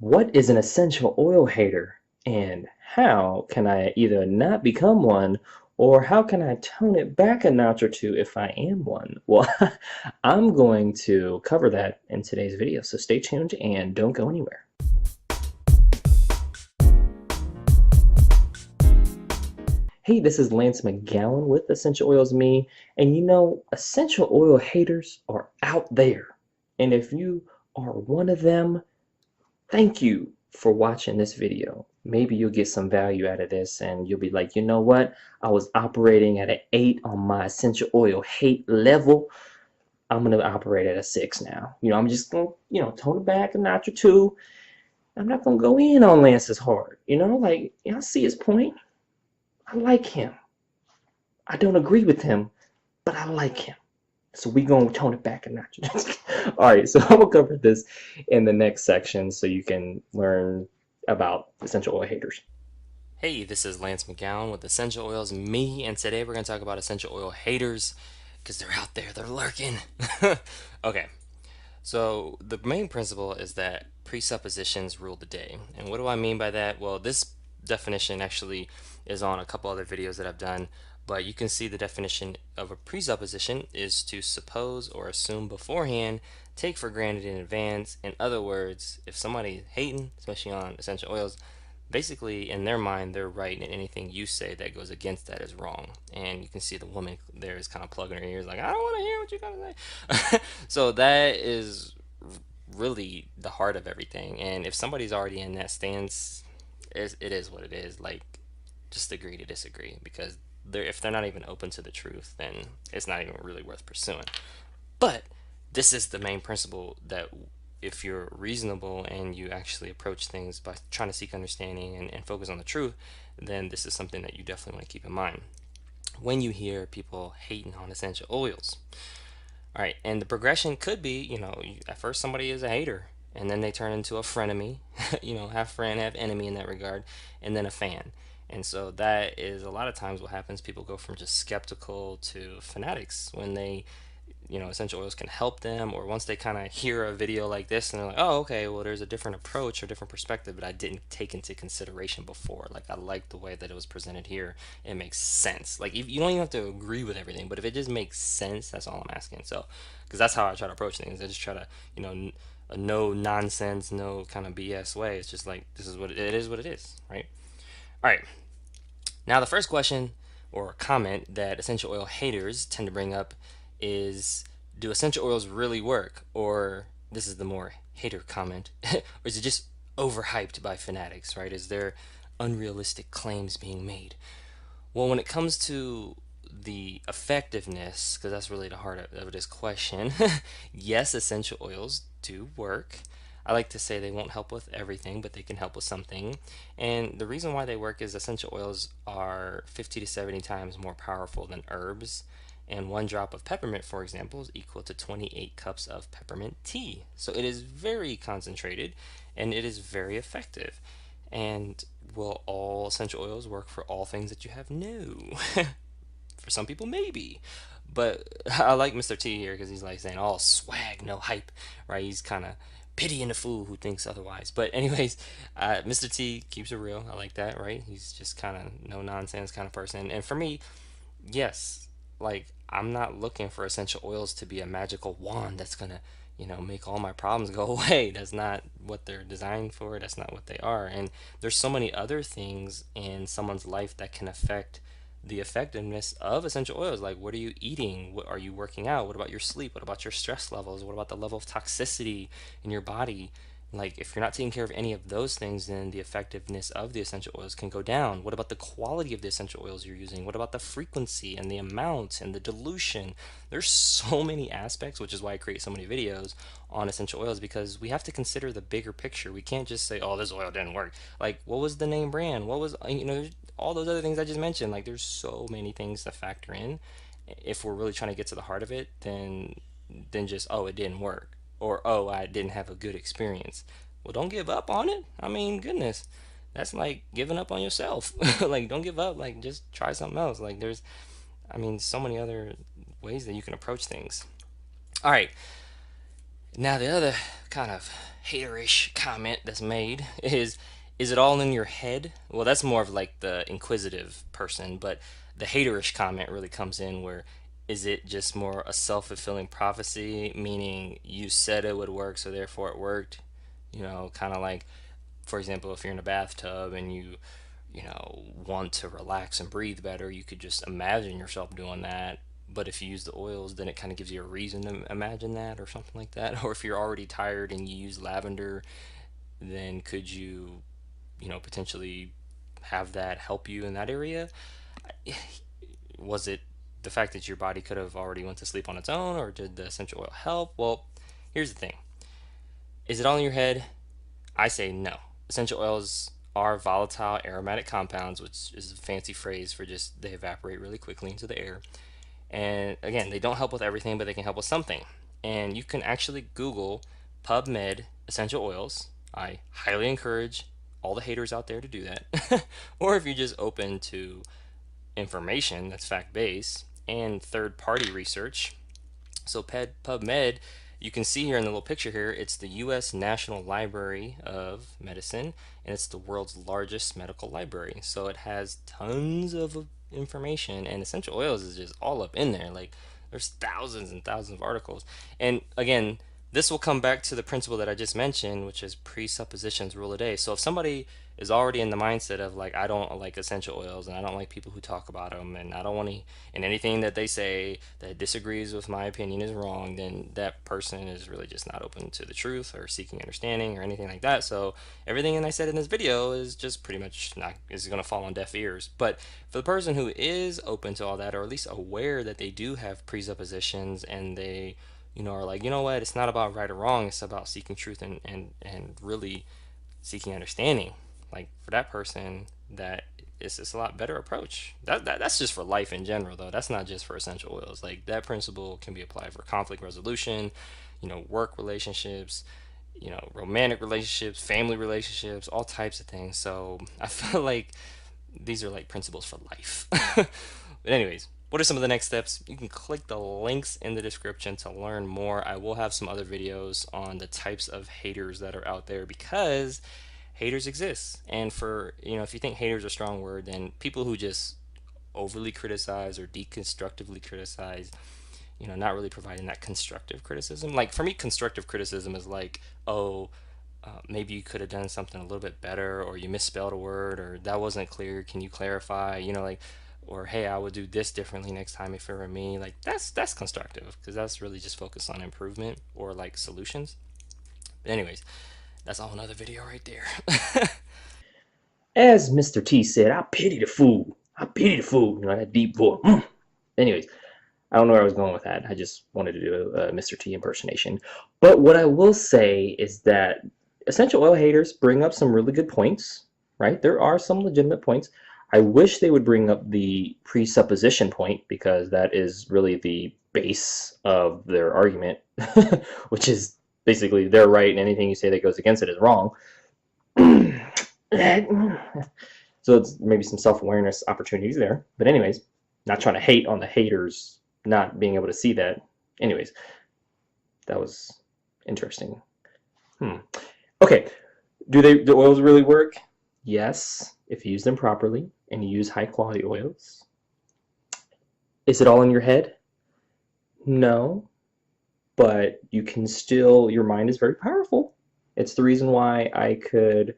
What is an essential oil hater, and how can I either not become one, or how can I tone it back a notch or two if I am one? Well, I'm going to cover that in today's video, so stay tuned and don't go anywhere. Hey, this is Lance McGowan with Essential Oils Me, and essential oil haters are out there. And if you are one of them, thank you for watching this video. Maybe you'll get some value out of this and you'll be like, you know what? I was operating at an 8 on my essential oil hate level. I'm going to operate at a 6 now. I'm just going to, tone it back a notch or two. I'm not going to go in on Lance as hard. I see his point. I like him. I don't agree with him, but I like him. So we're going to tone it back a notch. All right, so I'm going to cover this in the next section so you can learn about essential oil haters. Hey, this is Lance McGowan with Essential Oils Me, and today we're going to talk about essential oil haters because they're out there, they're lurking. Okay, so the main principle is that presuppositions rule the day. And what do I mean by that? Well, this definition actually is on a couple other videos that I've done, but you can see the definition of a presupposition is to suppose or assume beforehand, take for granted in advance. In other words, if somebody's hating, especially on essential oils, basically in their mind they're right and anything you say that goes against that is wrong. And you can see the woman there is kind of plugging her ears like, I don't want to hear what you gotta say. So that is really the heart of everything. And if somebody's already in that stance, it is what it is. Like, just agree to disagree, because if they're not even open to the truth, then it's not even really worth pursuing. But this is the main principle, that if you're reasonable and you actually approach things by trying to seek understanding and focus on the truth, then this is something that you definitely want to keep in mind when you hear people hating on essential oils. All right, and the progression could be, at first somebody is a hater, and then they turn into a frenemy, half friend, half enemy in that regard, and then a fan. And so that is a lot of times what happens. People go from just skeptical to fanatics when they, essential oils can help them, or once they kind of hear a video like this and they're like, oh, okay, well, there's a different approach or different perspective that I didn't take into consideration before. Like, I like the way that it was presented here. It makes sense. Like, you don't even have to agree with everything, but if it just makes sense, that's all I'm asking. So, because that's how I try to approach things. I just try to, a no nonsense, no kind of BS way. It's just like, this is what it is, what it is, right? All right. Now, the first question or comment that essential oil haters tend to bring up is, do essential oils really work? Or, this is the more hater comment, or is it just overhyped by fanatics, right? Is there unrealistic claims being made? Well, when it comes to the effectiveness, because that's really the heart of this question, yes, essential oils do work. I like to say they won't help with everything, but they can help with something. And the reason why they work is essential oils are 50 to 70 times more powerful than herbs. And one drop of peppermint, for example, is equal to 28 cups of peppermint tea. So it is very concentrated and it is very effective. And will all essential oils work for all things that you have? No. For some people, maybe. But I like Mr. T here because he's like saying all swag, no hype, right? He's kind of pitying the fool who thinks otherwise. But anyways, Mr. T keeps it real. I like that, right? He's just kind of no nonsense kind of person. And for me, yes, like, I'm not looking for essential oils to be a magical wand that's gonna, make all my problems go away. That's not what they're designed for. That's not what they are. And there's so many other things in someone's life that can affect the effectiveness of essential oils. Like, what are you eating? What are you working out? What about your sleep? What about your stress levels? What about the level of toxicity in your body? Like, if you're not taking care of any of those things, then the effectiveness of the essential oils can go down. What about the quality of the essential oils you're using? What about the frequency and the amount and the dilution? There's so many aspects, which is why I create so many videos on essential oils, because we have to consider the bigger picture. We can't just say, oh, this oil didn't work. Like, what was the name brand? What was, all those other things I just mentioned? Like, there's so many things to factor in. If we're really trying to get to the heart of it, then just, oh, it didn't work, or oh, I didn't have a good experience. Well, don't give up on it. I mean, goodness, that's like giving up on yourself. Like, don't give up. Like, just try something else. Like, there's, I mean, so many other ways that you can approach things. All right. Now, the other kind of haterish comment that's made is it all in your head? Well, that's more of like the inquisitive person, but the haterish comment really comes in where is it just more a self-fulfilling prophecy, meaning you said it would work, so therefore it worked? Kind of like, for example, if you're in a bathtub and you want to relax and breathe better, you could just imagine yourself doing that. But if you use the oils, then it kind of gives you a reason to imagine that or something like that. Or if you're already tired and you use lavender, then could you potentially have that help you in that area? Was it the fact that your body could have already went to sleep on its own, or did the essential oil help? Well, here's the thing. Is it all in your head? I say no. Essential oils are volatile aromatic compounds, which is a fancy phrase for just they evaporate really quickly into the air. And again, they don't help with everything, but they can help with something. And you can actually Google PubMed essential oils. I highly encourage all the haters out there to do that. Or if you're just open to information that's fact based and third party research. So PubMed, you can see here in the little picture here, it's the U.S. National Library of Medicine, and it's the world's largest medical library. So it has tons of information, and essential oils is just all up in there. Like there's thousands and thousands of articles. And again, this will come back to the principle that I just mentioned, which is presuppositions rule a day. So if somebody is already in the mindset of like, I don't like essential oils and I don't like people who talk about them and I don't want to, and anything that they say that disagrees with my opinion is wrong, then that person is really just not open to the truth or seeking understanding or anything like that. So everything that I said in this video is just pretty much not, is going to fall on deaf ears. But for the person who is open to all that, or at least aware that they do have presuppositions and they are like, you know what, it's not about right or wrong, it's about seeking truth and really seeking understanding. Like for that person, that is just a lot better approach. That's just for life in general, though. That's not just for essential oils. Like that principle can be applied for conflict resolution, work relationships, romantic relationships, family relationships, all types of things. So I feel like these are like principles for life. But anyways, what are some of the next steps? You can click the links in the description to learn more. I will have some other videos on the types of haters that are out there because haters exist. And for, if you think haters are a strong word, then people who just overly criticize or deconstructively criticize, not really providing that constructive criticism. Like for me, constructive criticism is like, oh, maybe you could have done something a little bit better, or you misspelled a word, or that wasn't clear. Can you clarify? Like, or hey, I would do this differently next time if it were me. Like that's constructive because that's really just focused on improvement or like solutions. But anyways, that's all another video right there. As Mr. T said, I pity the fool. I pity the fool. That deep voice. Anyways, I don't know where I was going with that. I just wanted to do a Mr. T impersonation. But what I will say is that essential oil haters bring up some really good points, right? There are some legitimate points. I wish they would bring up the presupposition point because that is really the base of their argument, which is basically they're right and anything you say that goes against it is wrong. So it's maybe some self-awareness opportunities there. But anyways, not trying to hate on the haters not being able to see that. Anyways, that was interesting. Okay, do the oils really work? Yes, if you use them properly and you use high quality oils. Is it all in your head? No, but you can still, your mind is very powerful. It's the reason why I could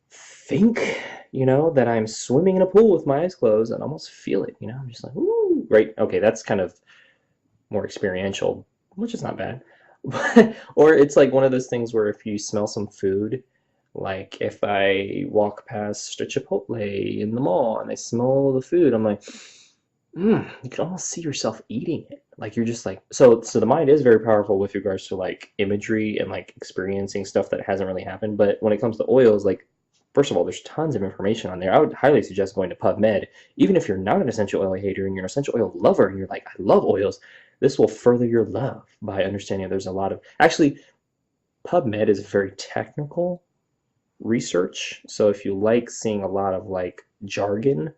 think, that I'm swimming in a pool with my eyes closed and almost feel it, I'm just like, ooh, right? Okay, that's kind of more experiential, which is not bad. Or it's like one of those things where if you smell some food, like if I walk past a Chipotle in the mall and I smell the food, I'm like, you can almost see yourself eating it. Like you're just like, so the mind is very powerful with regards to like imagery and like experiencing stuff that hasn't really happened. But when it comes to oils, like, first of all, there's tons of information on there. I would highly suggest going to PubMed. Even if you're not an essential oil hater and you're an essential oil lover and you're like, I love oils, this will further your love by understanding there's a lot of, actually, PubMed is very technical research. So if you like seeing a lot of like jargon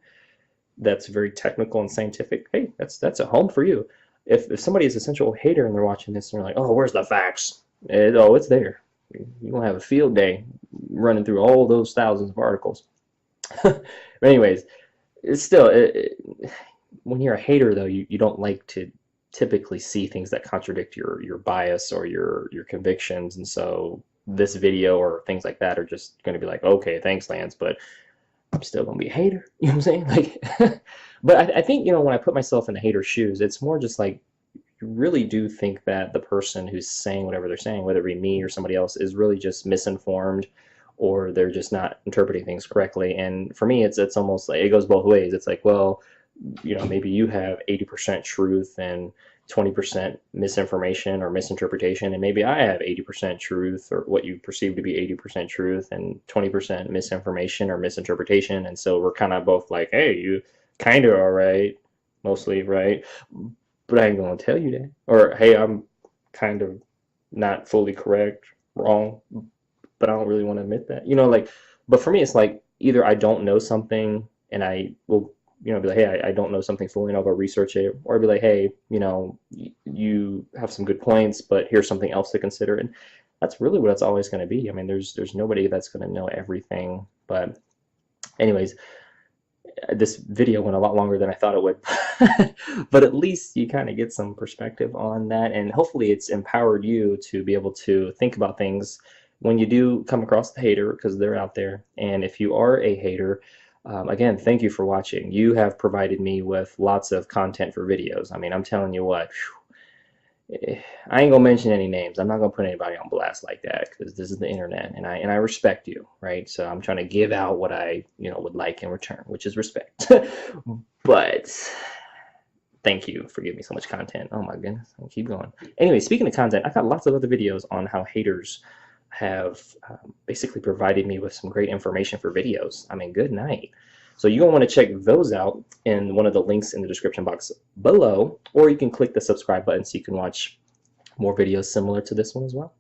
that's very technical and scientific, hey, that's a home for you. if somebody is a essential oil hater and they're watching this and they're like, oh, where's the facts? Oh, it's there. You're gonna have a field day running through all those thousands of articles. But anyways, it's still when you're a hater though, you don't like to typically see things that contradict your bias or your convictions, and so this video or things like that are just going to be like, okay, thanks, Lance, but I'm still gonna be a hater. You know what I'm saying? Like, but I think when I put myself in the hater's shoes, it's more just like you really do think that the person who's saying whatever they're saying, whether it be me or somebody else, is really just misinformed, or they're just not interpreting things correctly. And for me, it's almost like it goes both ways. It's like, well, maybe you have 80% truth and 20% misinformation or misinterpretation, and maybe I have 80% truth or what you perceive to be 80% truth and 20% misinformation or misinterpretation. And so we're kind of both like, hey, you kind of are right, mostly right, but I ain't gonna tell you that. Or hey, I'm kind of not fully correct, wrong, but I don't really want to admit that. Like, but for me, it's like either I don't know something and I will, be like, hey, I don't know something fully and I'll go research it, or I'll be like, hey, you have some good points, but here's something else to consider. And that's really what it's always going to be. I mean, there's nobody that's going to know everything. But anyways, this video went a lot longer than I thought it would, but at least you kind of get some perspective on that, and hopefully it's empowered you to be able to think about things when you do come across the hater, because they're out there. And if you are a hater, again, thank you for watching. You have provided me with lots of content for videos. I mean, I'm telling you what, I ain't gonna mention any names. I'm not gonna put anybody on blast like that, because this is the internet, and I respect you, right? So I'm trying to give out what I would like in return, which is respect. But thank you for giving me so much content. Oh my goodness, I'll keep going. Anyway, speaking of content, I've got lots of other videos on how haters have basically provided me with some great information for videos. I mean, good night. So you're going to want to check those out in one of the links in the description box below, or you can click the subscribe button so you can watch more videos similar to this one as well.